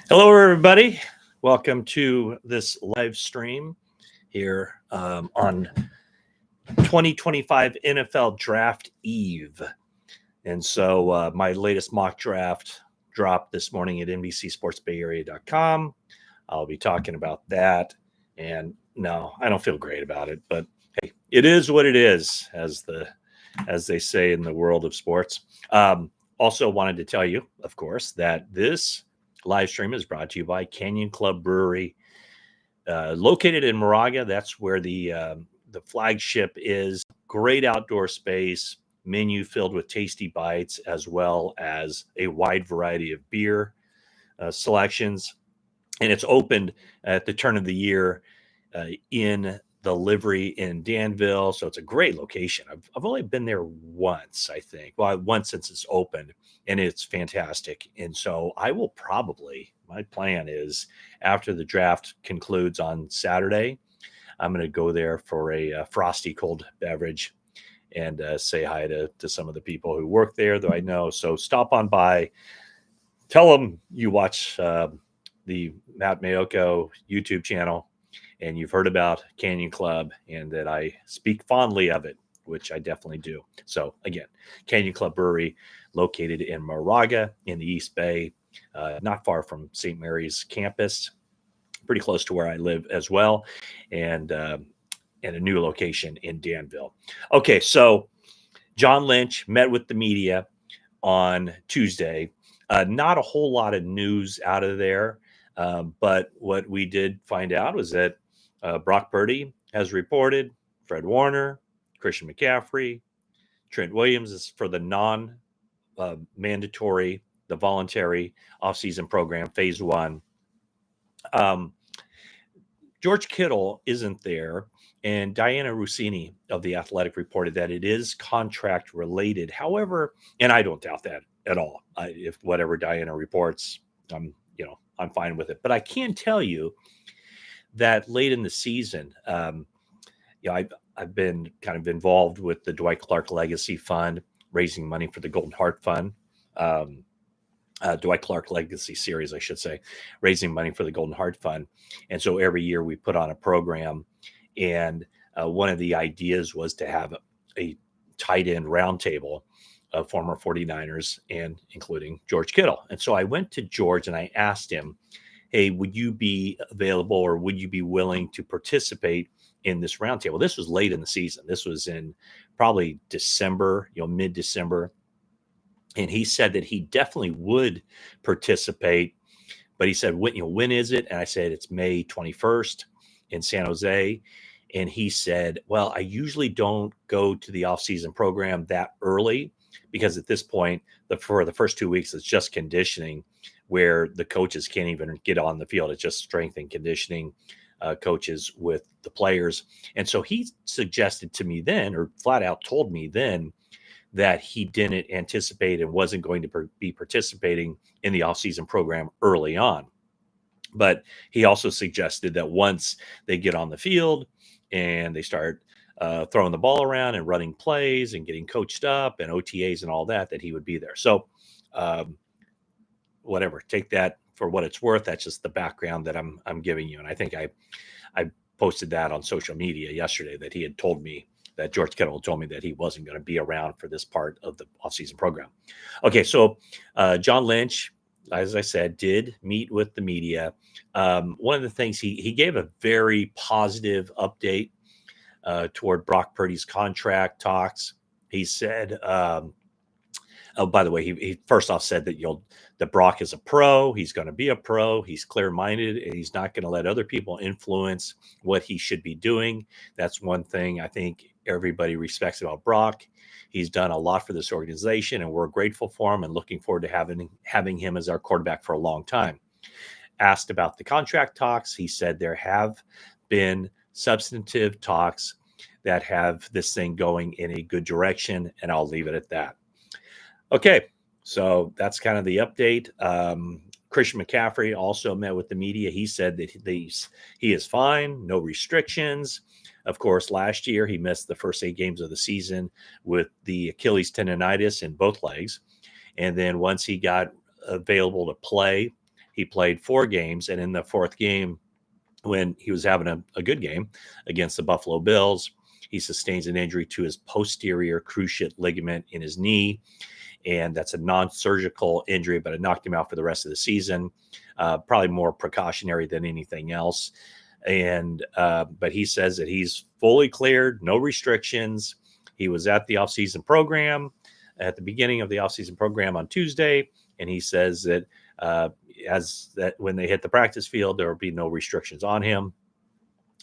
Hello, everybody. Welcome to this live stream here on 2025 NFL Draft Eve. And so my latest mock draft dropped this morning at NBC Sports Bay Area.com. I'll be talking about that. And no, I don't feel great about it, but hey, it is what it is, as they say in the world of sports. Also wanted to tell you, of course, that this live stream is brought to you by Canyon Club Brewery, located in Moraga. That's where the flagship is. Great outdoor space, menu filled with tasty bites, as well as a wide variety of beer selections. And it's opened at the turn of the year in the livery in Danville. So it's a great location. I've only been there once, I think. Well, once since it's opened, and it's fantastic. And so I will my plan is after the draft concludes on Saturday, I'm going to go there for a frosty cold beverage and say hi to some of the people who work there that I know. So stop on by, tell them you watch the Matt Maiocco YouTube channel, and you've heard about Canyon Club and that I speak fondly of it, which I definitely do. So again, Canyon Club Brewery, located in Moraga in the East Bay, not far from St. Mary's campus, pretty close to where I live as well, and a new location in Danville. Okay, so John Lynch met with the media on Tuesday. Not a whole lot of news out of there, but what we did find out was that Brock Purdy has reported, Fred Warner, Christian McCaffrey, Trent Williams is for the non-mandatory, the voluntary offseason program, phase one. George Kittle isn't there, and Diana Rossini of The Athletic reported that it is contract related. However, and I don't doubt that at all. If whatever Diana reports, I'm fine with it. But I can tell you that late in the season, I've been kind of involved with the Dwight Clark Legacy Fund, raising money for the Golden Heart Fund. Dwight Clark Legacy Series, I should say, raising money for the Golden Heart Fund. And so every year we put on a program, and one of the ideas was to have a tight end roundtable of former 49ers and including George Kittle. And so I went to George and I asked him, hey, would you be available or would you be willing to participate in this roundtable? This was late in the season. This was in probably December, mid-December. And he said that he definitely would participate, but he said, when is it? And I said, it's May 21st in San Jose. And he said, well, I usually don't go to the off-season program that early because at this point, for the first 2 weeks, it's just conditioning where the coaches can't even get on the field. It's just strength and conditioning coaches with the players. And so he suggested to me then, or flat out told me then, that he didn't anticipate and wasn't going to be participating in the offseason program early on. But he also suggested that once they get on the field and they start throwing the ball around and running plays and getting coached up and OTAs and all that, that he would be there. So whatever, take that for what it's worth. That's just the background that I'm giving you. And I think I posted that on social media yesterday, that he had told me that George Kittle told me that he wasn't going to be around for this part of the offseason program. Okay, so John Lynch, as I said, did meet with the media. One of the things he gave a very positive update toward Brock Purdy's contract talks. He said, oh, by the way, he first off said that Brock is a pro. He's going to be a pro. He's clear-minded, and he's not going to let other people influence what he should be doing. That's one thing I think everybody respects about Brock. He's done a lot for this organization, and we're grateful for him and looking forward to having him as our quarterback for a long time. Asked about the contract talks, he said there have been substantive talks that have this thing going in a good direction, and I'll leave it at that. Okay, so that's kind of the update. Christian McCaffrey also met with the media. He said that he is fine, no restrictions. Of course, last year he missed the first 8 games of the season with the Achilles tendonitis in both legs. And then once he got available to play, he played 4 games, and in the 4th game, when he was having a good game against the Buffalo Bills, he sustains an injury to his posterior cruciate ligament in his knee, and that's a non-surgical injury, but it knocked him out for the rest of the season. Probably more precautionary than anything else. And but he says that he's fully cleared, no restrictions. He was at the offseason program at the beginning of the offseason program on Tuesday, and he says that when they hit the practice field, there will be no restrictions on him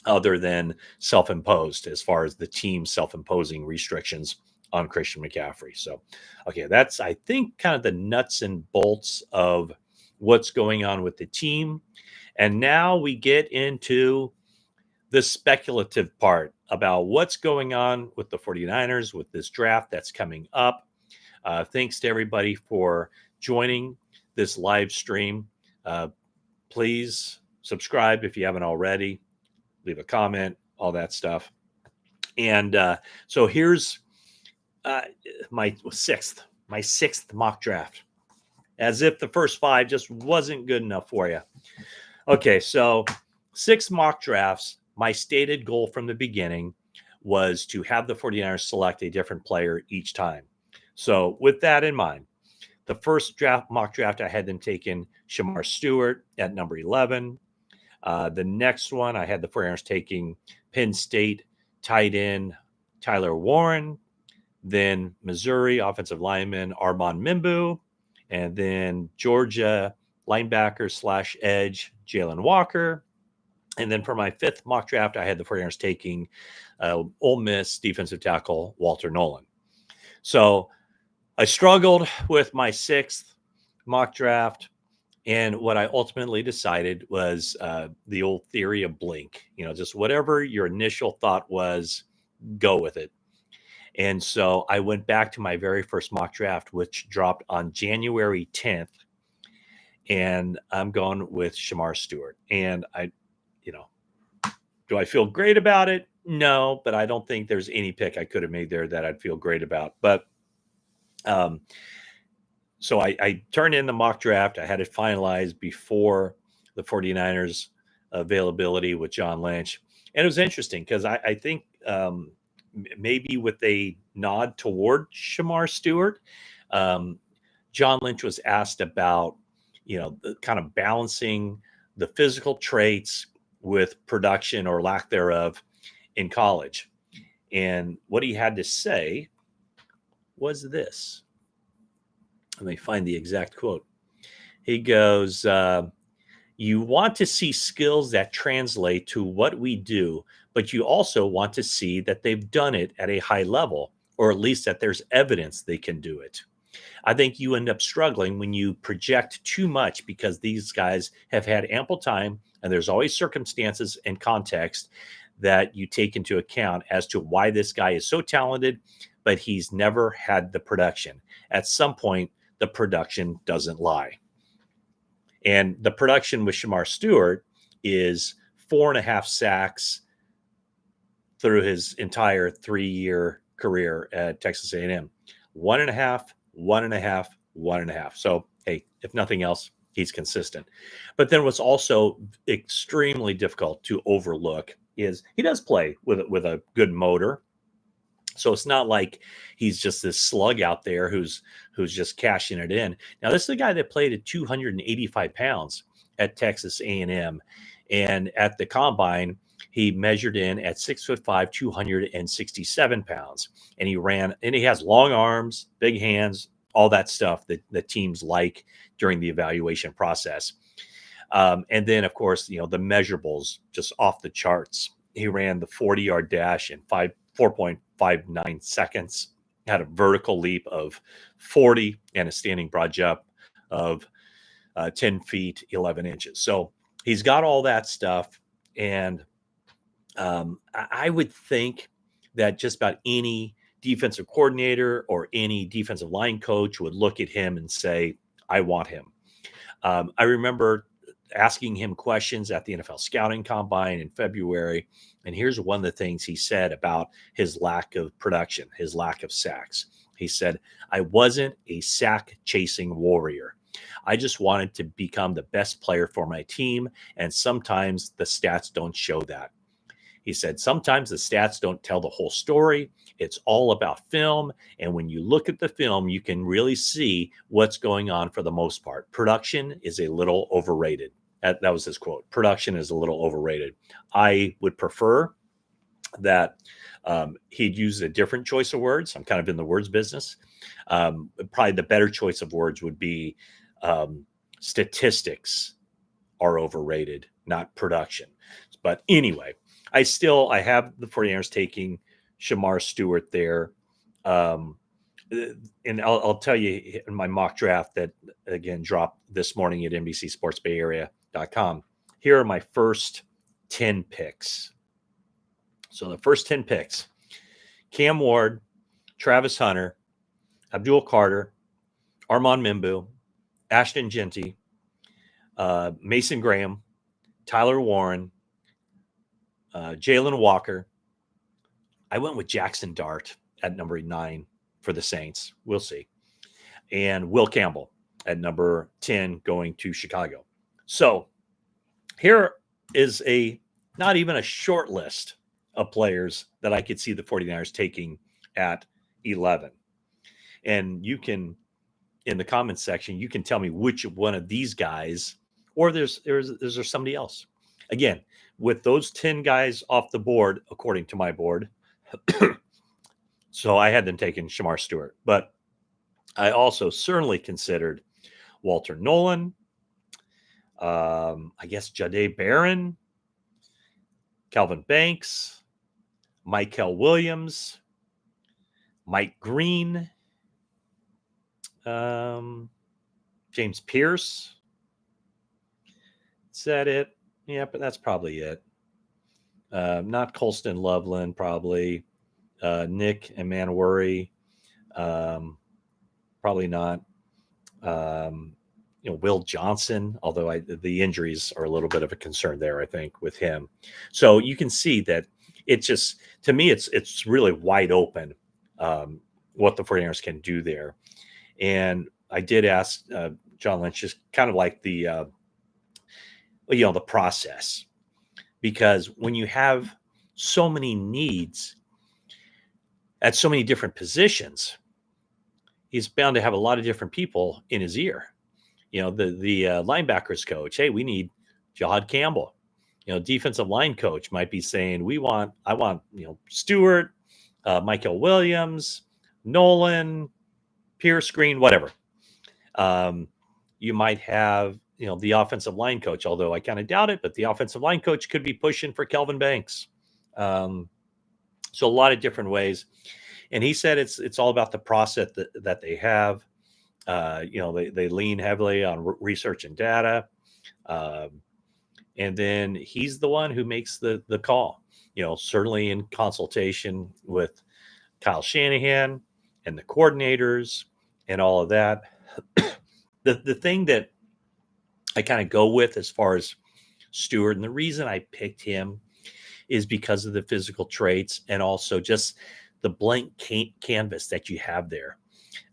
other than self-imposed, as far as the team self-imposing restrictions on Christian McCaffrey. So, okay, that's, I think, kind of the nuts and bolts of what's going on with the team. And now we get into the speculative part about what's going on with the 49ers with this draft that's coming up. Thanks to everybody for joining this live stream. Please subscribe if you haven't already. Leave a comment, all that stuff. And so here's my sixth mock draft. As if the first 5 just wasn't good enough for you. Okay, so 6 mock drafts. My stated goal from the beginning was to have the 49ers select a different player each time. So with that in mind, the first mock draft, I had them taking Shamar Stewart at number 11. The next one, I had the 49ers taking Penn State tight end Tyler Warren, then Missouri offensive lineman Armand Mimbu, and then Georgia linebacker / edge Jalen Walker. And then for my 5th mock draft, I had the 49ers taking Ole Miss defensive tackle Walter Nolan. So I struggled with my 6th mock draft. And what I ultimately decided was the old theory of blink. Just whatever your initial thought was, go with it. And so I went back to my very first mock draft, which dropped on January 10th. And I'm going with Shamar Stewart. And do I feel great about it? No, but I don't think there's any pick I could have made there that I'd feel great about. But so I turned in the mock draft. I had it finalized before the 49ers availability with John Lynch. And it was interesting because I think maybe with a nod toward Shamar Stewart, John Lynch was asked about, kind of balancing the physical traits with production or lack thereof in college. And what he had to say was this. Let me find the exact quote. He goes, you want to see skills that translate to what we do, but you also want to see that they've done it at a high level, or at least that there's evidence they can do it. I think you end up struggling when you project too much because these guys have had ample time, and there's always circumstances and context that you take into account as to why this guy is so talented, but he's never had the production. At some point, the production doesn't lie. And the production with Shamar Stewart is 4.5 sacks through his entire 3-year career at Texas A&M. 1.5, 1.5, 1.5. So, hey, if nothing else, he's consistent. But then what's also extremely difficult to overlook is he does play with a good motor. So it's not like he's just this slug out there who's just cashing it in. Now, this is a guy that played at 285 pounds at Texas A&M. And at the combine, he measured in at 6'5", 267 pounds. And he has long arms, big hands, all that stuff that the teams like during the evaluation process. And then, of course, the measurables just off the charts. He ran the 40-yard dash in 4.59 seconds, had a vertical leap of 40 and a standing broad jump of 10 feet, 11 inches. So he's got all that stuff. And I would think that just about any defensive coordinator or any defensive line coach would look at him and say, I want him. I remember asking him questions at the NFL scouting combine in February. And here's one of the things he said about his lack of production, his lack of sacks. He said, I wasn't a sack chasing warrior. I just wanted to become the best player for my team. And sometimes the stats don't show that. He said, sometimes the stats don't tell the whole story. It's all about film. And when you look at the film, you can really see what's going on for the most part. Production is a little overrated. That was his quote. Production is a little overrated. I would prefer that he'd use a different choice of words. I'm kind of in the words business. Probably the better choice of words would be statistics are overrated, not production. But anyway, I have the 49ers taking Shamar Stewart there. And I'll tell you in my mock draft that, again, dropped this morning at NBC Sports Bay Area.com. Here are my first 10 picks. So the first 10 picks: Cam Ward, Travis Hunter, Abdul Carter, Armand Mimbu, Ashton Genty, Mason Graham, Tyler Warren, Jalen Walker. I went with Jackson Dart at number 9 for the Saints. We'll see. And Will Campbell at number 10 going to Chicago. So here is not even a short list of players that I could see the 49ers taking at 11. And you can, in the comments section, you can tell me which one of these guys, or there's somebody else. Again, with those 10 guys off the board, according to my board, so I had them taking Shamar Stewart, but I also certainly considered Walter Nolan, I guess Jahdae Barron, Calvin Banks, Michael Williams, Mike Green, James Pierce. Is that it? Yeah, but that's probably it. Not Colston Loveland, probably. Nick and Manwari, probably not. Will Johnson, although the injuries are a little bit of a concern there, I think, with him. So you can see that it's just, to me, it's really wide open what the 49ers can do there. And I did ask John Lynch, just kind of like the process, because when you have so many needs at so many different positions, he's bound to have a lot of different people in his ear. The linebackers coach, hey, we need Jahad Campbell. Defensive line coach might be saying, I want Stewart, Michael Williams, Nolan, Pierce, Green, whatever. You might have, the offensive line coach, although I kind of doubt it, but the offensive line coach could be pushing for Kelvin Banks. So a lot of different ways. And he said it's all about the process that they have. They lean heavily on research and data. And then he's the one who makes the call, certainly in consultation with Kyle Shanahan and the coordinators and all of that. The thing that I kind of go with as far as Stewart, and the reason I picked him is because of the physical traits and also just the blank canvas that you have there.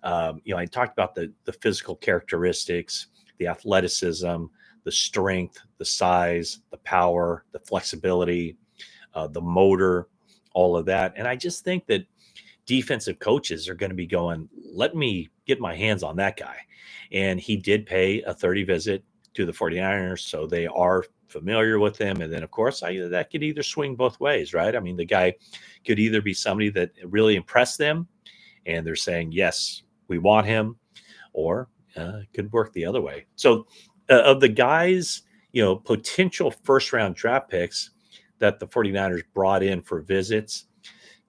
I talked about the physical characteristics, the athleticism, the strength, the size, the power, the flexibility, the motor, all of that. And I just think that defensive coaches are going to be going, let me get my hands on that guy. And he did pay a 30 visit to the 49ers, so they are familiar with him. And then, of course, that could either swing both ways, right? I mean, the guy could either be somebody that really impressed them, and they're saying, yes, we want him, or it could work the other way. So of the guys, potential first-round draft picks that the 49ers brought in for visits,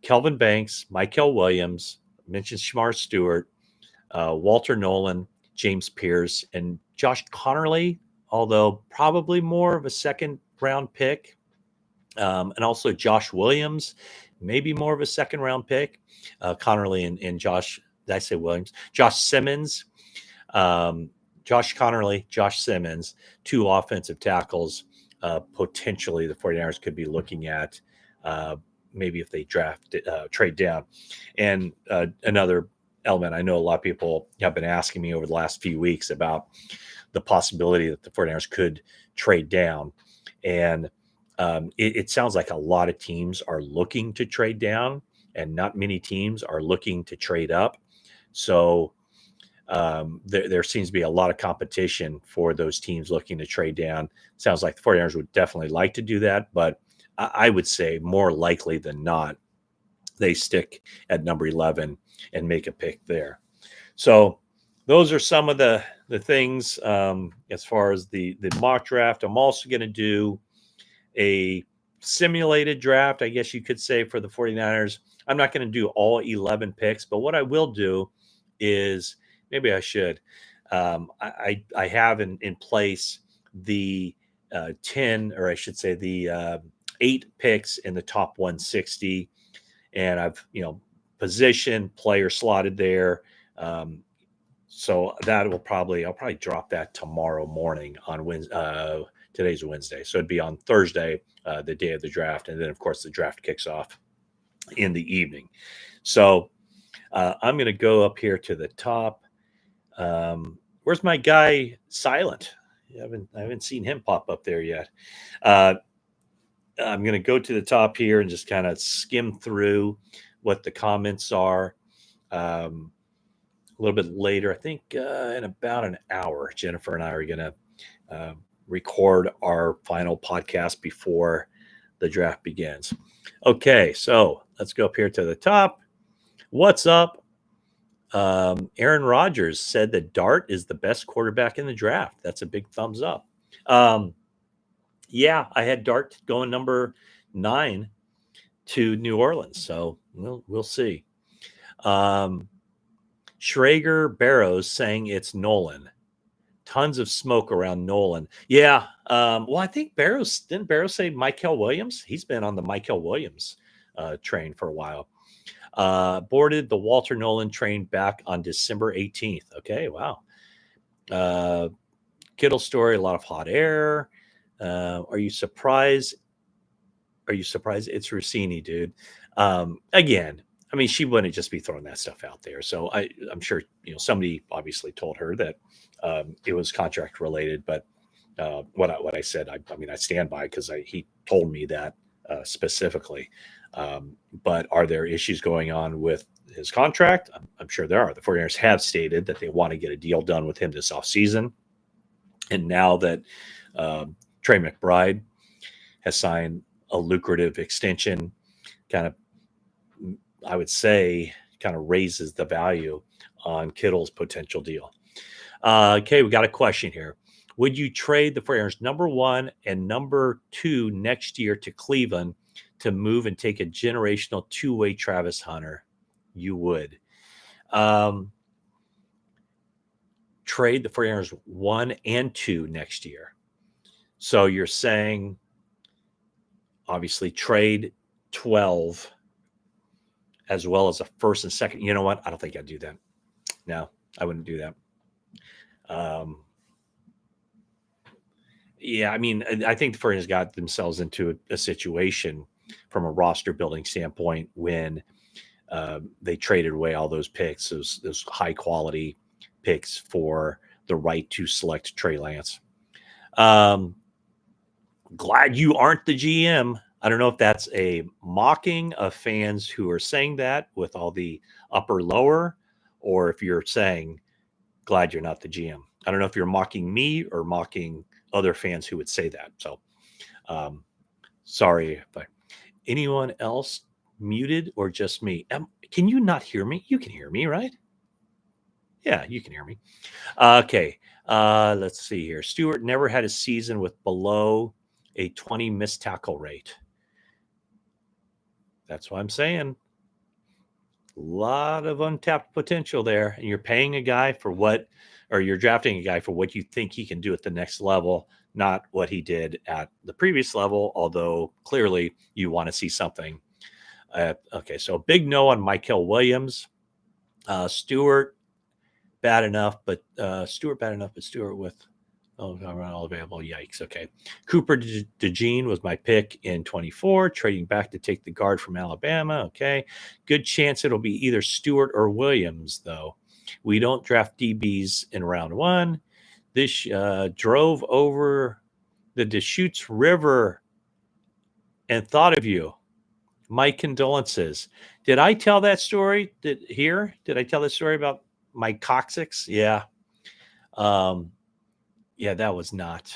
Kelvin Banks, Michael Williams, mentioned Shamar Stewart, Walter Nolan, James Pierce, and Josh Connerly, although probably more of a second-round pick, and also Josh Williams, maybe more of a second-round pick. Connerly and Josh, did I say Williams? Josh Simmons, Josh Connerly, Josh Simmons, 2 offensive tackles. Potentially the 49ers could be looking at maybe if they trade down. And another element. I know a lot of people have been asking me over the last few weeks about the possibility that the 49ers could trade down. And it sounds like a lot of teams are looking to trade down, and not many teams are looking to trade up. So there seems to be a lot of competition for those teams looking to trade down. Sounds like the 49ers would definitely like to do that, but I would say more likely than not, they stick at number 11 and make a pick there. So those are some of the things as far as the mock draft. I'm also going to do a simulated draft, I guess you could say, for the 49ers. I'm not going to do all 11 picks, but what I will do is, maybe I should, I have in place the 10, or I should say the 8 picks in the top 160. And I've, position player slotted there. So that will I'll probably drop that tomorrow morning on Wednesday. Today's Wednesday. So it'd be on Thursday, the day of the draft. And then, of course, the draft kicks off in the evening. So I'm going to go up here to the top. Where's my guy Silent? I haven't seen him pop up there yet. I'm going to go to the top here and just kind of skim through what the comments are. A little bit later, I think in about an hour, Jennifer and I are going to record our final podcast before the draft begins. Okay, so let's go up here to the top. What's up? Aaron Rodgers said that Dart is the best quarterback in the draft. That's a big thumbs up. Yeah, I had Dart going number 9 to New Orleans, so we'll see. Schrager Barrows saying it's Nolan. Tons of smoke around Nolan. Yeah. Well, I think didn't Barrows say Michael Williams? He's been on the Michael Williams train for a while. Boarded the Walter Nolan train back on December 18th. Okay. Wow. Kittle story, a lot of hot air. Are you surprised? It's Rossini, dude. Again, I mean, she wouldn't just be throwing that stuff out there. So I'm sure, somebody obviously told her that it was contract related, but what I said, I mean, I stand by, because he told me that specifically. But are there issues going on with his contract? I'm sure there are. The 49ers have stated that they want to get a deal done with him this offseason. And now that Trey McBride has signed a lucrative extension, kind of, I would say, kind of raises the value on Kittle's potential deal. Okay, we got a question here. Would you trade the 49ers number 1 and number 2 next year to Cleveland to move and take a generational two-way Travis Hunter? You would. Trade the 49ers 1 and 2 next year. So you're saying, obviously, trade 12 as well as a first and second. You know what? I don't think I'd do that. No, I wouldn't do that. Yeah, I mean, I think the 49ers got themselves into a situation from a roster building standpoint when they traded away all those picks, those high quality picks, for the right to select Trey Lance. Glad you aren't the GM. I don't know if that's a mocking of fans who are saying that with all the upper lower, or if you're saying glad you're not the GM. I don't know if you're mocking me or mocking other fans who would say that. So sorry. But anyone else muted, or just me? Can you not hear me? You can hear me, right? Yeah, you can hear me. Okay. Let's see here. Stewart never had a season with below a 20 missed tackle rate. That's what I'm saying. A lot of untapped potential there. And you're paying a guy for you're drafting a guy for what you think he can do at the next level, not what he did at the previous level, although clearly you want to see something. Okay, so big no on Michael Williams. Stewart bad enough, but Stewart with Oh, all available. Yikes. Okay. Cooper DeJean was my pick in 24, trading back to take the guard from Alabama. Okay. Good chance it'll be either Stewart or Williams, though. We don't draft DBs in round one. This drove over the Deschutes River and thought of you. My condolences. Did I tell that story Did I tell that story about my coccyx? Yeah. Um, yeah, that was not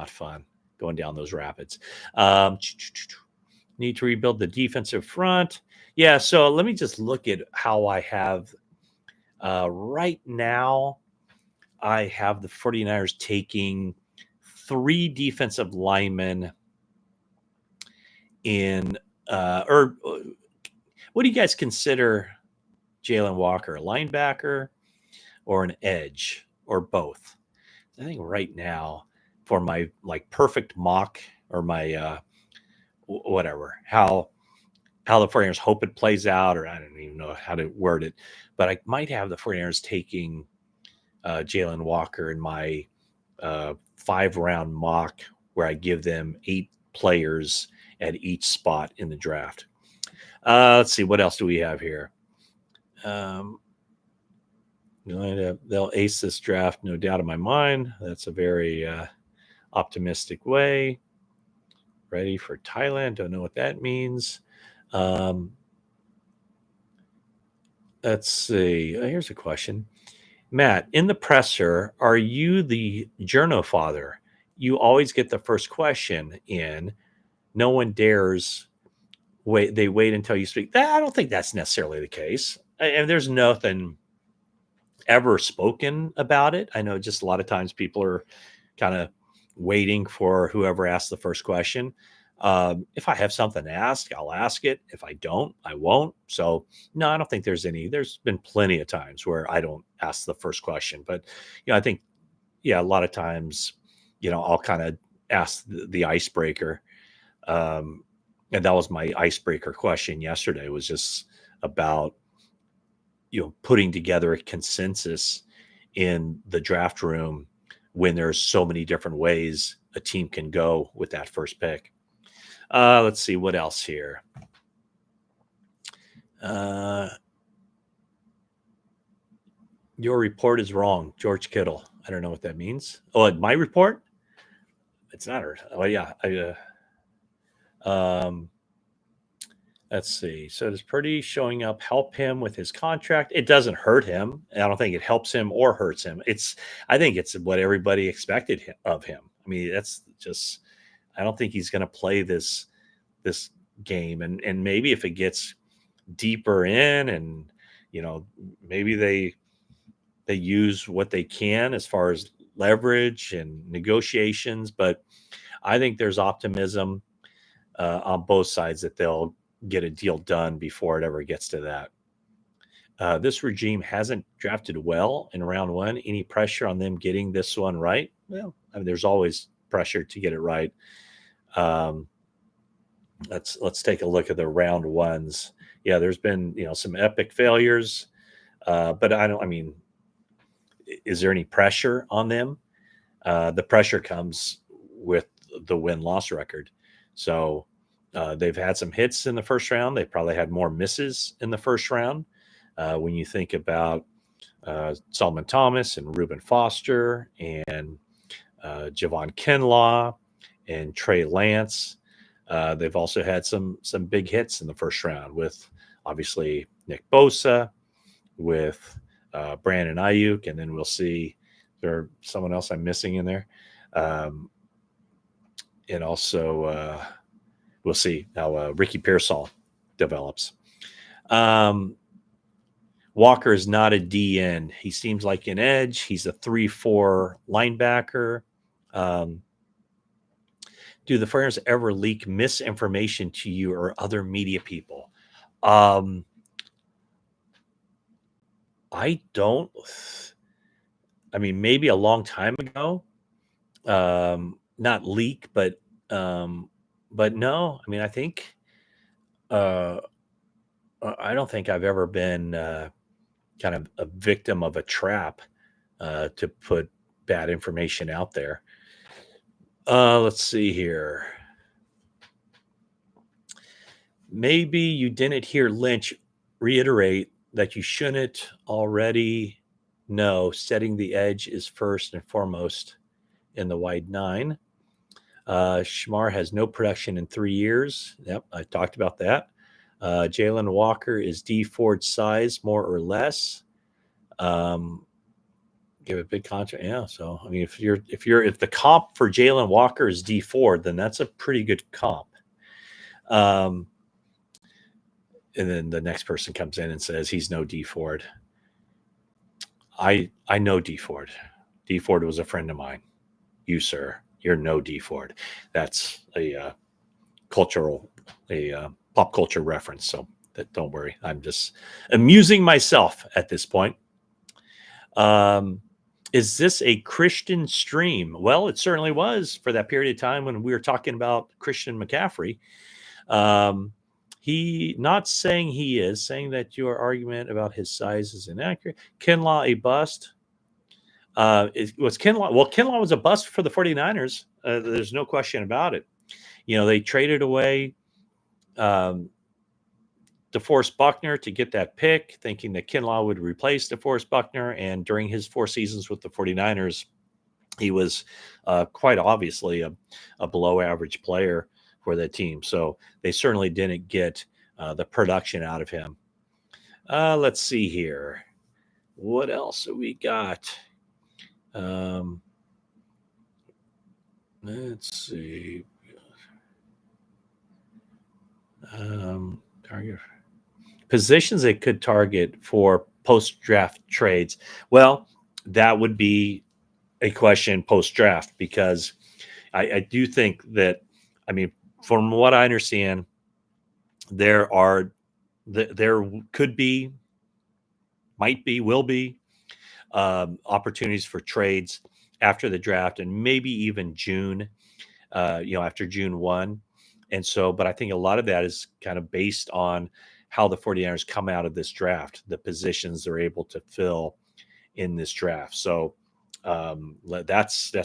fun going down those rapids. Need to rebuild the defensive front. Yeah, so let me just look at how I have right now. I have the 49ers taking 3 defensive linemen in or what do you guys consider Jalen Walker, a linebacker or an edge or both? I think right now for my like perfect mock or my whatever how the 49ers hope it plays out, or I don't even know how to word it, but I might have the 49ers taking Jalen Walker in my 5-round mock where I give them 8 players at each spot in the draft. Let's see, what else do we have here? They'll ace this draft, no doubt in my mind. That's a very optimistic way. Ready for Thailand. Don't know what that means. Let's see. Here's a question. Matt, in the presser, are you the journo father? You always get the first question in. No one dares wait. They wait until you speak. I don't think that's necessarily the case. And there's nothing ever spoken about it. I know just a lot of times people are kind of waiting for whoever asks the first question. If I have something to ask, I'll ask it. If I don't, I won't. So no, I don't think there's been plenty of times where I don't ask the first question, but I think, a lot of times, I'll kind of ask the icebreaker. And that was my icebreaker question yesterday, was just about, putting together a consensus in the draft room when there's so many different ways a team can go with that first pick. Let's see what else here. Your report is wrong, George Kittle. I don't know what that means. Oh, my report? It's not her. Oh, yeah. Let's see. So does Purdy showing up help him with his contract? It doesn't hurt him. I don't think it helps him or hurts him. I think it's what everybody expected of him. I mean, that's just, I don't think he's going to play this game. And maybe if it gets deeper in and, maybe they use what they can as far as leverage and negotiations, but I think there's optimism on both sides that they'll get a deal done before it ever gets to that. This regime hasn't drafted well in round one. Any pressure on them getting this one right? Well, I mean, there's always pressure to get it right. Let's take a look at the round ones. Yeah, there's been some epic failures, but is there any pressure on them? The pressure comes with the win-loss record. So they've had some hits in the first round. They probably had more misses in the first round. When you think about Solomon Thomas and Reuben Foster and Javon Kinlaw and Trey Lance, they've also had some big hits in the first round with obviously Nick Bosa, with Brandon Ayuk, and then we'll see there's someone else I'm missing in there. And also we'll see how Ricky Pearsall develops. Walker is not a DN. He seems like an edge. He's a 3-4 linebacker. Do the 49ers ever leak misinformation to you or other media people? I don't. I mean, maybe a long time ago. Not leak, but no. I mean, I think I don't think I've ever been kind of a victim of a trap to put bad information out there. Let's see here. Maybe you didn't hear Lynch reiterate that you shouldn't already know setting the edge is first and foremost in the wide nine. Shamar has no production in 3 years. Yep, I talked about that. Jalen Walker is D Ford size, more or less. Give a big contract. Yeah. So I mean, if the comp for Jalen Walker is D Ford, then that's a pretty good comp. And then the next person comes in and says he's no D Ford. I know D Ford. D Ford was a friend of mine. You, sir, you're no D Ford. That's a pop culture reference. So don't worry. I'm just amusing myself at this point. Is this a Christian stream? Well, it certainly was for that period of time when we were talking about Christian McCaffrey. He not saying he is, saying that your argument about his size is inaccurate. Kinlaw a bust. Was Kinlaw? Well, Kinlaw was a bust for the 49ers. There's no question about it. They traded away DeForest Buckner to get that pick, thinking that Kinlaw would replace DeForest Buckner. And during his 4 seasons with the 49ers, he was quite obviously a below average player for that team. So they certainly didn't get the production out of him. Let's see here. What else have we got? Let's see. Target positions they could target for post-draft trades. Well, that would be a question post-draft, because I do think that, I mean, from what I understand, there could be, might be, will be opportunities for trades after the draft, and maybe even June, after June 1. And so, but I think a lot of that is kind of based on how the 49ers come out of this draft, the positions they're able to fill in this draft. So that's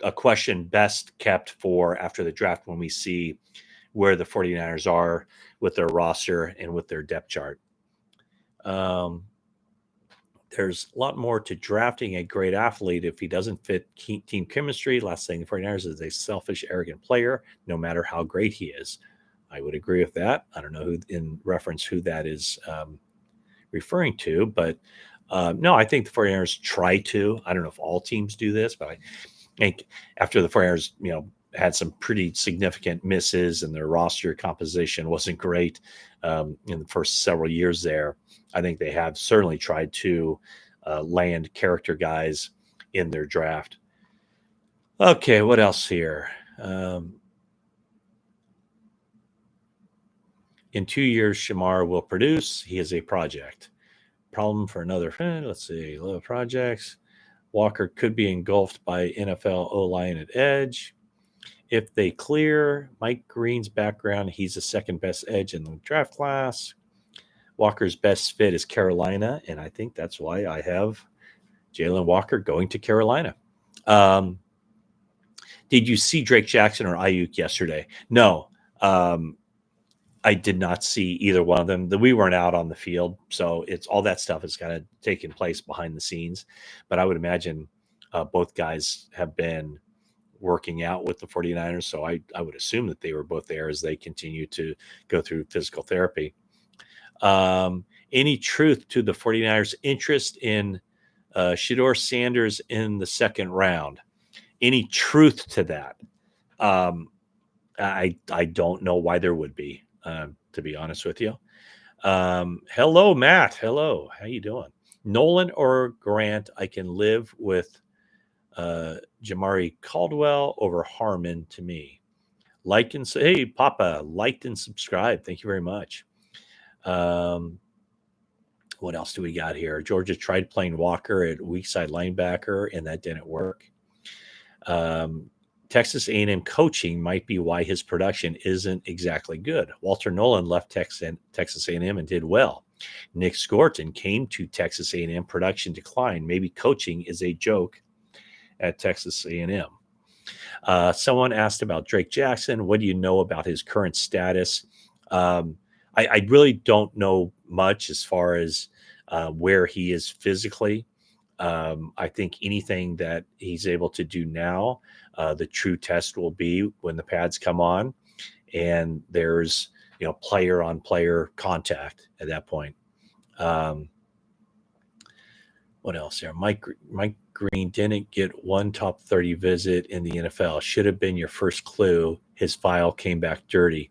a question best kept for after the draft, when we see where the 49ers are with their roster and with their depth chart. There's a lot more to drafting a great athlete if he doesn't fit team chemistry. Last thing, the 49ers is a selfish, arrogant player, no matter how great he is. I would agree with that. I don't know who that is referring to, but no, I think the 49ers try to. I don't know if all teams do this, but I think after the 49ers, had some pretty significant misses and their roster composition wasn't great in the first several years there, I think they have certainly tried to land character guys in their draft. Okay, what else here? In 2 years, Shamar will produce. He is a project. Problem for another. Let's see. Little projects. Walker could be engulfed by NFL O-line at edge. If they clear Mike Green's background, he's the second best edge in the draft class. Walker's best fit is Carolina, and I think that's why I have Jalen Walker going to Carolina. Did you see Drake Jackson or Ayuk yesterday? No. I did not see either one of them. We weren't out on the field, so it's all that stuff is kind of taking place behind the scenes. But I would imagine both guys have been working out with the 49ers, so I would assume that they were both there as they continue to go through physical therapy. Any truth to the 49ers' interest in Shedeur Sanders in the second round? Any truth to that? I don't know why there would be, to be honest with you. Hello, Matt. Hello. How you doing? Nolan or Grant? I can live with Jamari Caldwell over Harmon to me. Like and say, hey, Papa, liked and subscribed. Thank you very much. What else do we got here? Georgia tried playing Walker at weak side linebacker, and that didn't work. Texas A&M coaching might be why his production isn't exactly good. Walter Nolan left Texas A&M and did well. Nick Scorton came to Texas A&M, production declined. Maybe coaching is a joke. at Texas A&M. Someone asked about Drake Jackson. What do you know about his current status? I really don't know much as far as where he is physically. I think anything that he's able to do now, the true test will be when the pads come on and there's, player on player contact at that point. What else there? Mike Green didn't get one top 30 visit in the NFL. Should have been your first clue. His file came back dirty.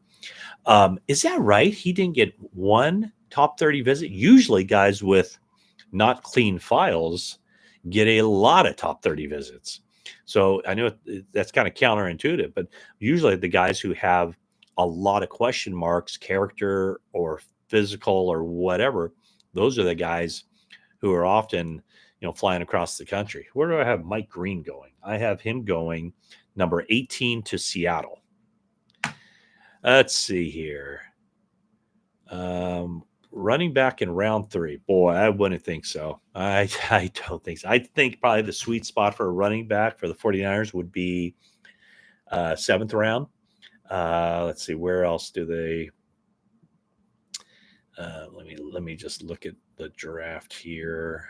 Is that right? He didn't get one top 30 visit. Usually guys with not clean files get a lot of top 30 visits. So I know that's kind of counterintuitive, but usually the guys who have a lot of question marks, character or physical or whatever, those are the guys who are often, flying across the country. Where do I have Mike Green going? I have him going number 18 to Seattle. Let's see here. Running back in round 3. Boy, I wouldn't think so. I don't think so. I think probably the sweet spot for a running back for the 49ers would be 7th round. Let's see, where else do they let me just look at the draft here.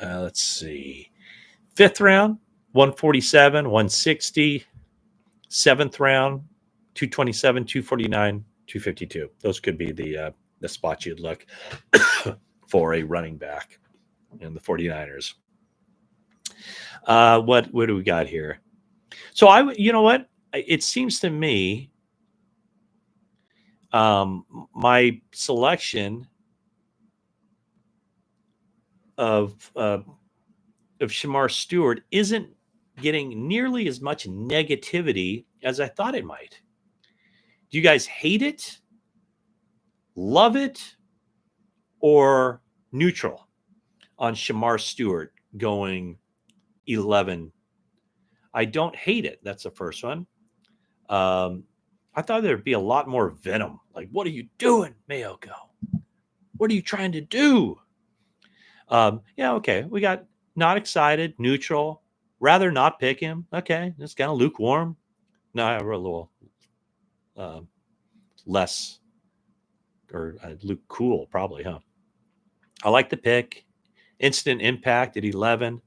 Let's see. 5th round, 147, 160. 7th round, 227, 249, 252. Those could be the spots you'd look for a running back in the 49ers. What do we got here? So you know what? It seems to me my selection of Shamar Stewart isn't getting nearly as much negativity as I thought it might. Do you guys hate it, love it, or neutral on Shamar Stewart going 11? I don't hate it. That's the first one. I thought there'd be a lot more venom. Like, what are you doing, Maiocco? What are you trying to do? Okay. We got not excited, neutral, rather not pick him. Okay. It's kind of lukewarm. No, we're a little less, or Luke cool, probably, huh? I like the pick. Instant impact at 11.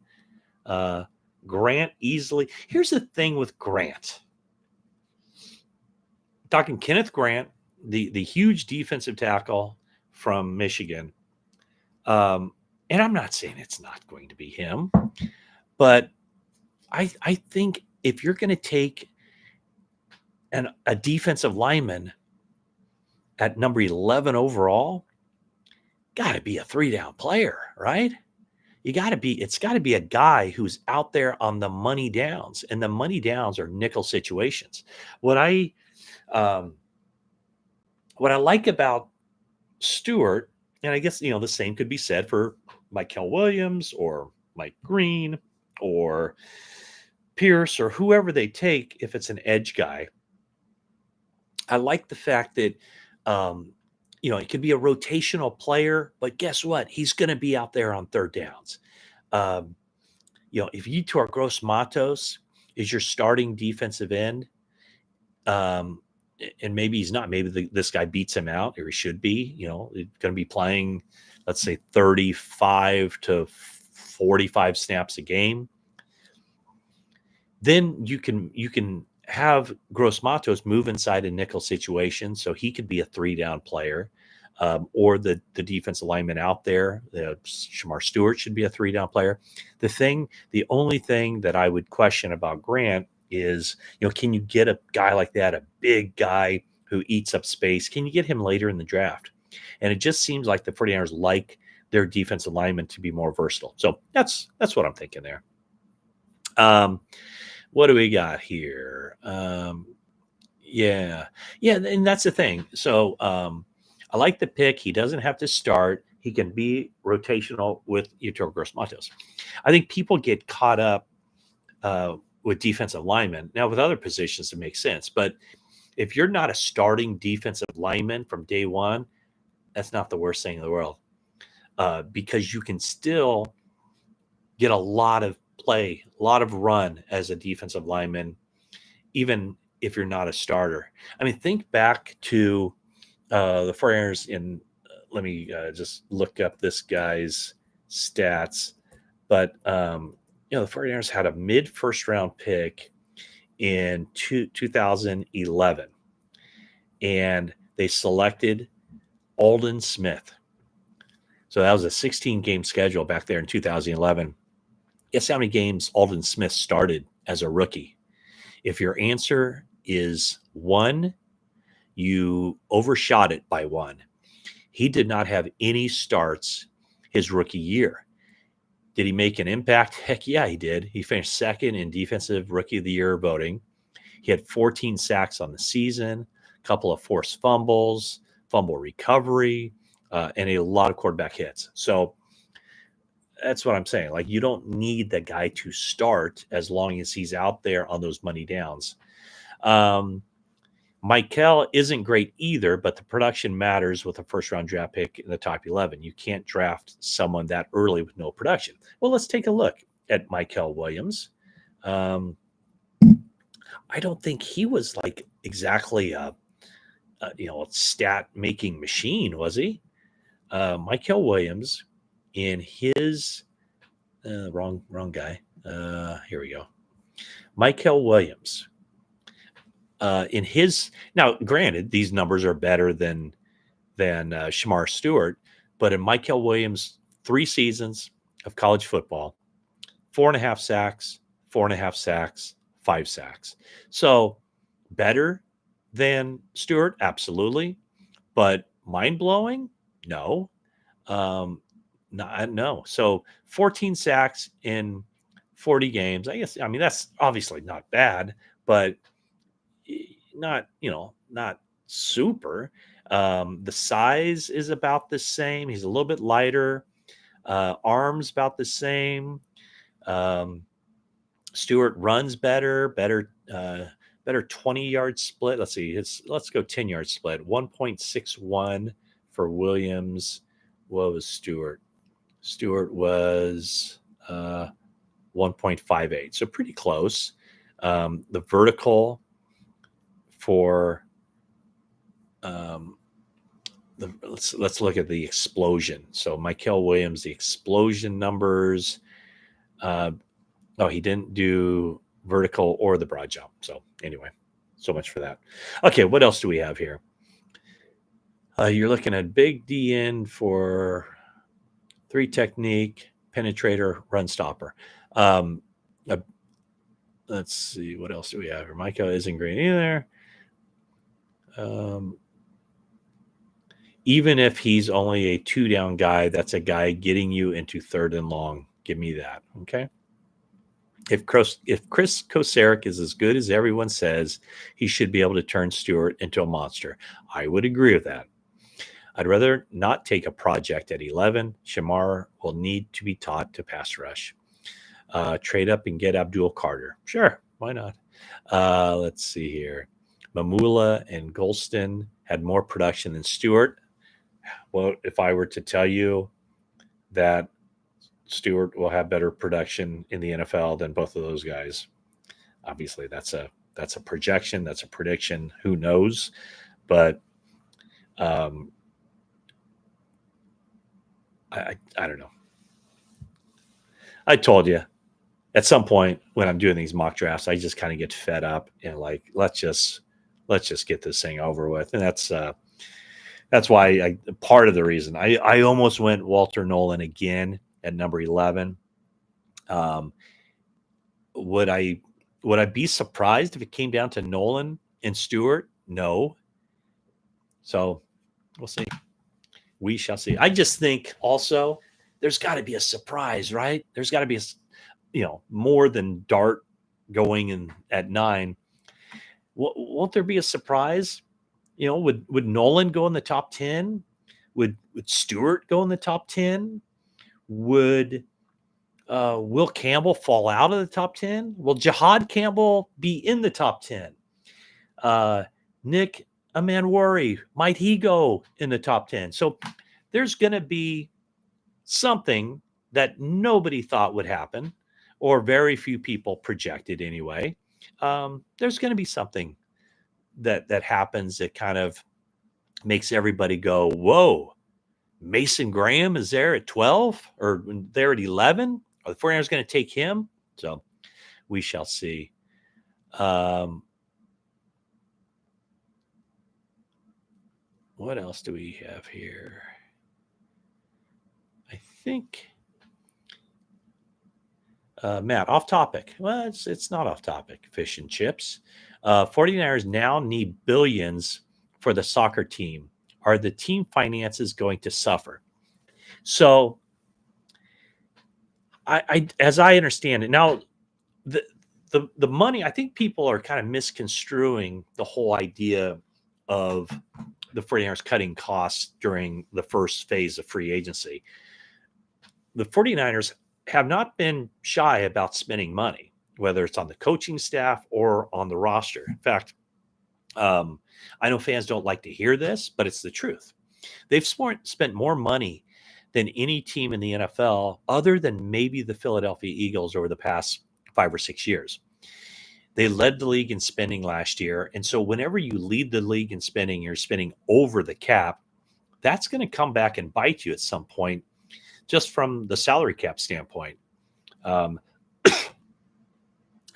Grant easily. Here's the thing with Grant. Talking Kenneth Grant, the huge defensive tackle from Michigan. And I'm not saying it's not going to be him, but I think if you're going to take a defensive lineman at number 11 overall, got to be a 3-down player, right? It's got to be a guy who's out there on the money downs, and the money downs are nickel situations. What I like about Stewart, and I guess, the same could be said for Michael Williams or Mike Green or Pierce or whoever they take, if it's an edge guy. I like the fact that, it could be a rotational player, but guess what? He's going to be out there on 3rd downs. If Yetur Gross-Matos is your starting defensive end, and maybe he's not, maybe this guy beats him out, or he should be, going to be playing, let's say 35 to 45 snaps a game. Then you can have Gross-Matos move inside a nickel situation, so he could be a 3-down player, or the defensive lineman out there, Shamar Stewart should be a 3-down player. The only thing that I would question about Grant is, can you get a guy like that, a big guy who eats up space? Can you get him later in the draft? And it just seems like the 49ers like their defensive linemen to be more versatile. So that's what I'm thinking there. What do we got here? Yeah, and that's the thing. So I like the pick. He doesn't have to start. He can be rotational with Yetur Gross-Matos. I think people get caught up with defensive linemen. Now, with other positions, it makes sense. But if you're not a starting defensive lineman from day one, that's not the worst thing in the world. because you can still get a lot of play, a lot of run as a defensive lineman, even if you're not a starter. I mean, think back to the 49ers in, let me just look up this guy's stats. But, the 49ers had a mid first round pick in 2011, and they selected Aldon Smith. So that was a 16 game schedule back there in 2011. Guess how many games Aldon Smith started as a rookie? If your answer is 1, you overshot it by 1. He did not have any starts his rookie year. Did he make an impact? Heck yeah, he did. He finished second in Defensive Rookie of the Year voting. He had 14 sacks on the season, a couple of forced fumbles, fumble recovery, and a lot of quarterback hits. So that's what I'm saying. Like, you don't need the guy to start as long as he's out there on those money downs. Michael isn't great either, but the production matters with a first-round draft pick in the top 11. You can't draft someone that early with no production. Well, let's take a look at Michael Williams. I don't think he was like exactly a stat-making machine, was he? Michael Williams, in his wrong guy. Here we go. Michael Williams. In his, now granted, these numbers are better than Shamar Stewart, but in Michael Williams' 3 seasons of college football, 4.5 sacks, 4.5 sacks, 5 sacks. So better than Stewart, absolutely, but mind blowing, no. No. So 14 sacks in 40 games. I guess, I mean, that's obviously not bad, but not super. The size is about the same. He's a little bit lighter. Arms about the same. Stewart runs better 20-yard split. Let's see. Let's go 10-yard split. 1.61 for Williams. What was Stewart? Stewart was 1.58. So pretty close. The vertical for let's look at the explosion. So Michael Williams, the explosion numbers. He didn't do vertical or the broad jump. So anyway, so much for that. Okay, what else do we have here? You're looking at big D end for 3 technique, penetrator, run stopper. Let's see, what else do we have here? Micah isn't great either. Even if he's only a 2-down guy, that's a guy getting you into 3rd and long. Give me that, okay? If Chris Kocurek is as good as everyone says, he should be able to turn Stewart into a monster. I would agree with that. I'd rather not take a project at 11. Shamar will need to be taught to pass rush. Trade up and get Abdul Carter. Sure, why not? Let's see here. Mamula and Golston had more production than Stewart. Well, if I were to tell you that Stewart will have better production in the NFL than both of those guys, obviously that's a projection, that's a prediction. Who knows? But I don't know. I told you at some point when I'm doing these mock drafts, I just kind of get fed up and like, let's just get this thing over with. And that's why part of the reason I almost went Walter Nolan again at number 11. Would I be surprised if it came down to Nolan and Stewart? No. So we'll see. We shall see. I just think also there's got to be a surprise, right? There's got to be more than Dart going in at 9. Won't there be a surprise? Would Nolan go in the top 10? Would Stewart go in the top 10? Would Will Campbell fall out of the top 10? Will Jihad Campbell be in the top 10? Nick Amanwari, might he go in the top 10? So there's going to be something that nobody thought would happen, or very few people projected anyway. There's going to be something that happens that kind of makes everybody go, "Whoa, Mason Graham is there at 12 or there at 11? Are the 49ers going to take him?" So we shall see. What else do we have here? I think, Matt, off topic. Well, it's not off topic. Fish and chips. 49ers now need billions for the soccer team. Are the team finances going to suffer? So, as I understand it now, the the money. I think people are kind of misconstruing the whole idea of the 49ers cutting costs during the first phase of free agency. The 49ers have not been shy about spending money, whether it's on the coaching staff or on the roster. In fact, I know fans don't like to hear this, but it's the truth. They've spent more money than any team in the NFL, other than maybe the Philadelphia Eagles over the past 5 or 6 years. They led the league in spending last year. And so whenever you lead the league in spending, you're spending over the cap, that's going to come back and bite you at some point, just from the salary cap standpoint. Um,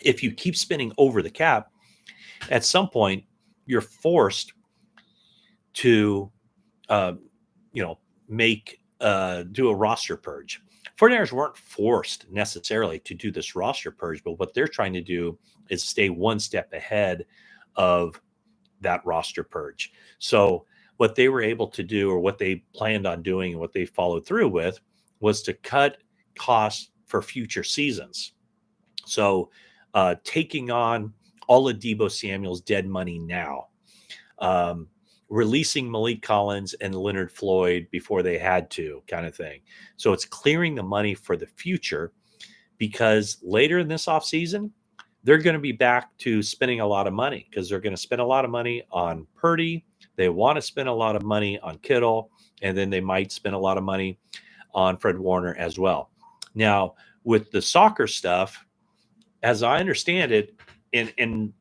if you keep spending over the cap, at some point, you're forced to, uh, make do a roster purge. 49ers weren't forced necessarily to do this roster purge, but what they're trying to do is stay one step ahead of that roster purge. So what they were able to do, or what they planned on doing, and what they followed through with, was to cut costs for future seasons. So taking on all of Debo Samuel's dead money now, um, releasing Malik Collins and Leonard Floyd before they had to, kind of thing. So it's clearing the money for the future, because later in this offseason, they're going to be back to spending a lot of money, because they're going to spend a lot of money on Purdy. They want to spend a lot of money on Kittle, and then they might spend a lot of money on Fred Warner as well. Now, with the soccer stuff, as I understand it, and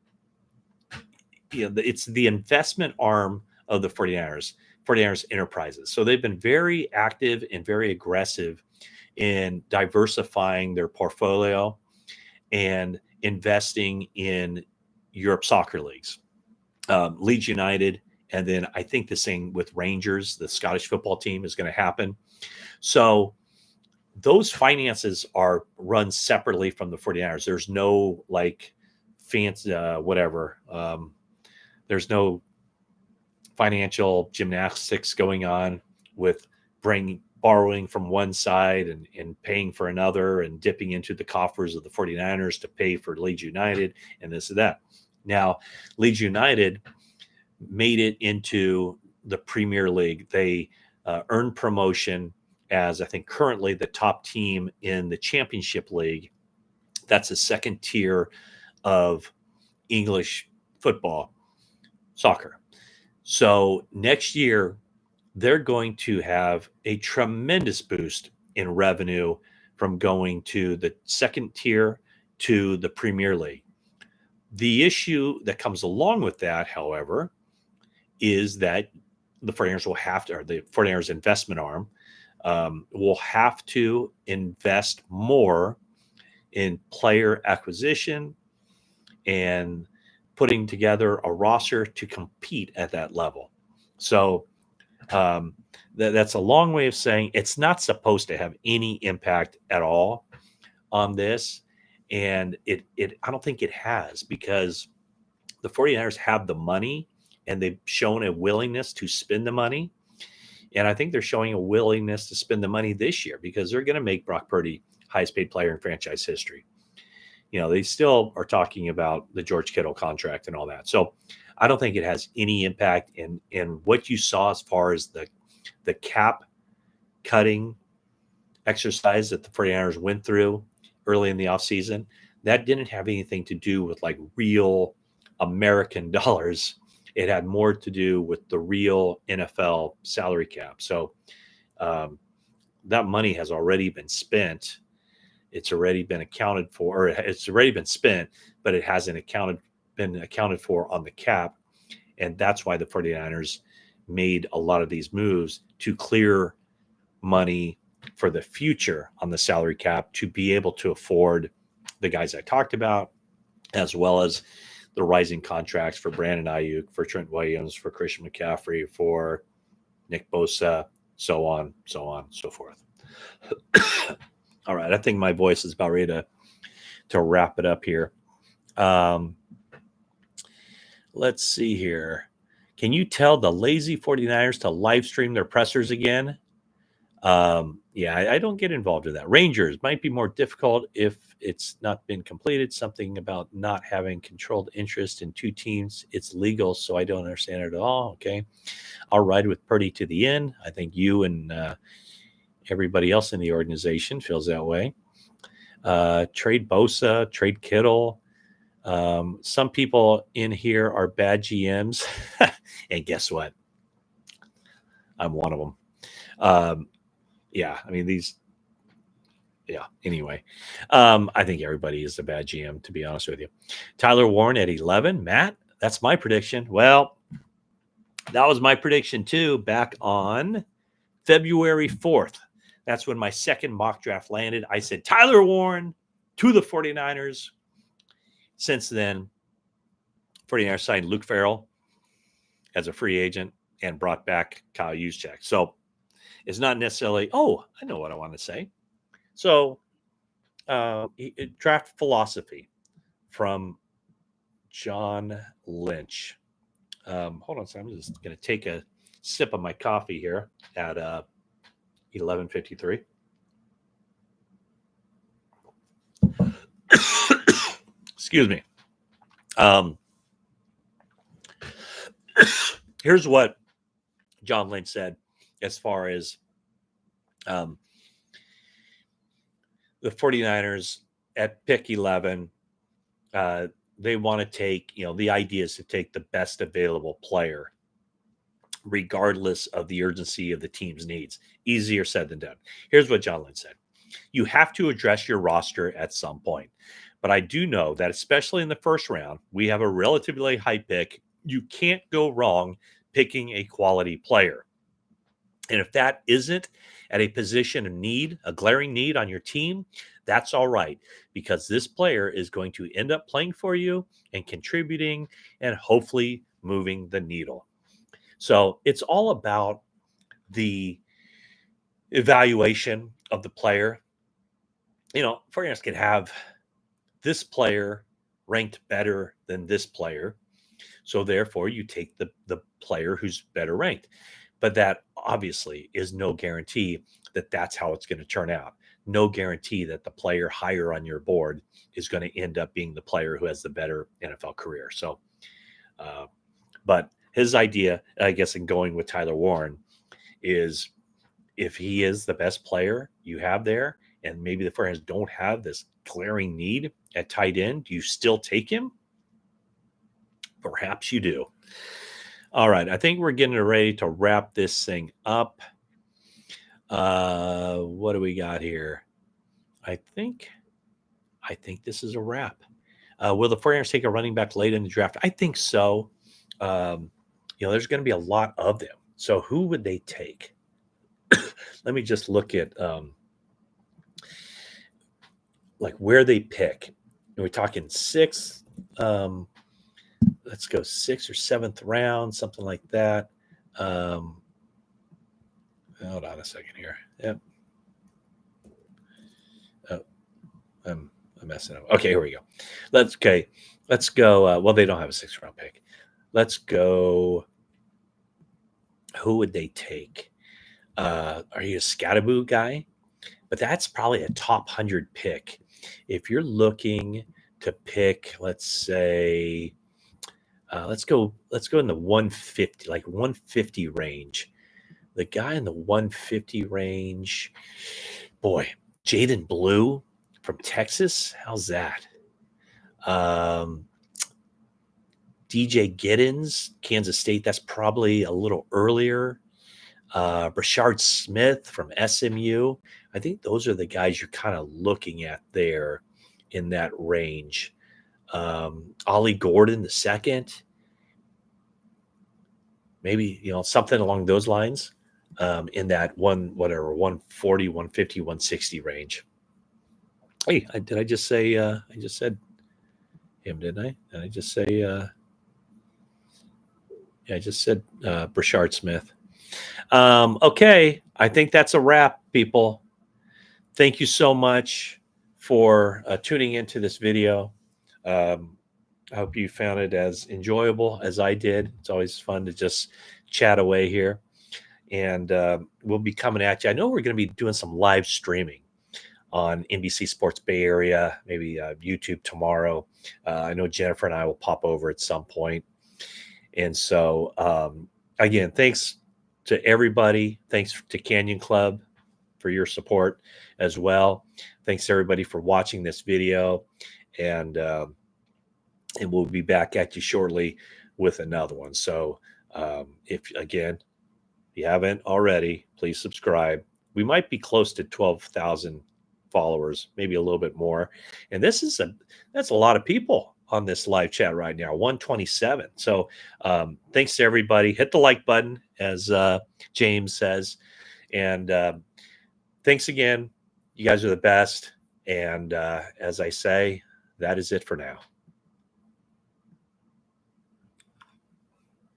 it's the investment arm of the 49ers enterprises. So they've been very active and very aggressive in diversifying their portfolio and investing in Europe soccer leagues, Leeds United, and then I think the same with Rangers, the Scottish football team, is going to happen. So those finances are run separately from the 49ers. There's no like fancy whatever. There's no financial gymnastics going on with borrowing from one side and paying for another, and dipping into the coffers of the 49ers to pay for Leeds United and this and that. Now, Leeds United made it into the Premier League. They earned promotion as, I think, currently the top team in the Championship League. That's a second tier of English football, soccer. So next year, they're going to have a tremendous boost in revenue from going to the second tier to the Premier League. The issue that comes along with that, however, is that the 49ers will have to, or the 49ers investment arm will have to invest more in player acquisition and putting together a roster to compete at that level. So that's a long way of saying it's not supposed to have any impact at all on this. And I don't think it has, because the 49ers have the money and they've shown a willingness to spend the money. And I think they're showing a willingness to spend the money this year, because they're going to make Brock Purdy highest paid player in franchise history. They still are talking about the George Kittle contract and all that. So I don't think it has any impact in what you saw as far as the cap cutting exercise that the 49ers went through early in the offseason. That didn't have anything to do with like real American dollars. It had more to do with the real NFL salary cap. So that money has already been spent. It's already been accounted for, or it's already been spent, but it hasn't been accounted for on the cap. And that's why the 49ers made a lot of these moves to clear money for the future on the salary cap to be able to afford the guys I talked about, as well as the rising contracts for Brandon Ayuk, for Trent Williams, for Christian McCaffrey, for Nick Bosa, so on, so forth. All right, I think my voice is about ready to wrap it up here. Let's see here. Can you tell the lazy 49ers to live stream their pressers again? Yeah, I don't get involved in that. Rangers might be more difficult if it's not been completed. Something about not having controlled interest in two teams. It's legal, so I don't understand it at all. Okay. I'll ride with Purdy to the end. I think you and everybody else in the organization feels that way. Trade Bosa, trade Kittle. Some people in here are bad GMs. And guess what? I'm one of them. Yeah, I mean, anyway. I think everybody is a bad GM, to be honest with you. Tyler Warren at 11. Matt, that's my prediction. Well, that was my prediction too, back on February 4th. That's when my second mock draft landed. I said Tyler Warren to the 49ers. Since then, 49ers signed Luke Farrell as a free agent and brought back Kyle Juszczyk. So it's not necessarily, I know what I want to say. So draft philosophy from John Lynch. Hold on a second. I'm just going to take a sip of my coffee here at 11:53. Excuse me. Here's what John Lynch said as far as the 49ers at pick 11, they want to take, the idea is to take the best available player, regardless of the urgency of the team's needs. Easier said than done. Here's what John Lynch said. You have to address your roster at some point. But I do know that, especially in the first round, we have a relatively high pick. You can't go wrong picking a quality player. And if that isn't at a position of need, a glaring need on your team, that's all right, because this player is going to end up playing for you and contributing and hopefully moving the needle. So it's all about the evaluation of the player. 49ers could have this player ranked better than this player. So therefore, you take the player who's better ranked. But that obviously is no guarantee that that's how it's going to turn out. No guarantee that the player higher on your board is going to end up being the player who has the better NFL career. So, but his idea, I guess, in going with Tyler Warren is if he is the best player you have there, and maybe the 49ers don't have this glaring need at tight end, do you still take him? Perhaps you do. All right, I think we're getting ready to wrap this thing up. What do we got here? I think this is a wrap. Will the 49ers take a running back late in the draft? I think so. There's going to be a lot of them. So who would they take? Let me just look at like where they pick. Are we talking sixth? Let's go 6th or 7th round, something like that. Hold on a second here. Yep. Oh, I'm messing up. Okay, here we go. Let's go. Well, they don't have a 6th round pick. Let's go. Who would they take? Are you a Scatterboo guy? But that's probably a top 100 pick. If you're looking to pick, let's say, let's go in the 150, like 150 range. The guy in the 150 range, boy, Jaden Blue from Texas. How's that? DJ Giddens, Kansas State. That's probably a little earlier. Brashard Smith from SMU. I think those are the guys you're kind of looking at there in that range. Ollie Gordon the second, maybe, something along those lines, in that 140, 150, 160 range. Hey, did I just say, I just said him, didn't I? Did I just say, yeah, I just said Brashard Smith. Okay, I think that's a wrap, people. Thank you so much for tuning into this video. I hope you found it as enjoyable as I did. It's always fun to just chat away here. And we'll be coming at you. I know we're going to be doing some live streaming on NBC Sports Bay Area, maybe YouTube tomorrow. I know Jennifer and I will pop over at some point. And so, again, thanks to everybody. Thanks to Canyon Club for your support as well. Thanks to everybody for watching this video. And we'll be back at you shortly with another one. So if you haven't already, please subscribe. We might be close to 12,000 followers, maybe a little bit more. And that's a lot of people on this live chat right now, 127. So thanks to everybody. Hit the like button, as James says. And thanks again. You guys are the best. And as I say, that is it for now.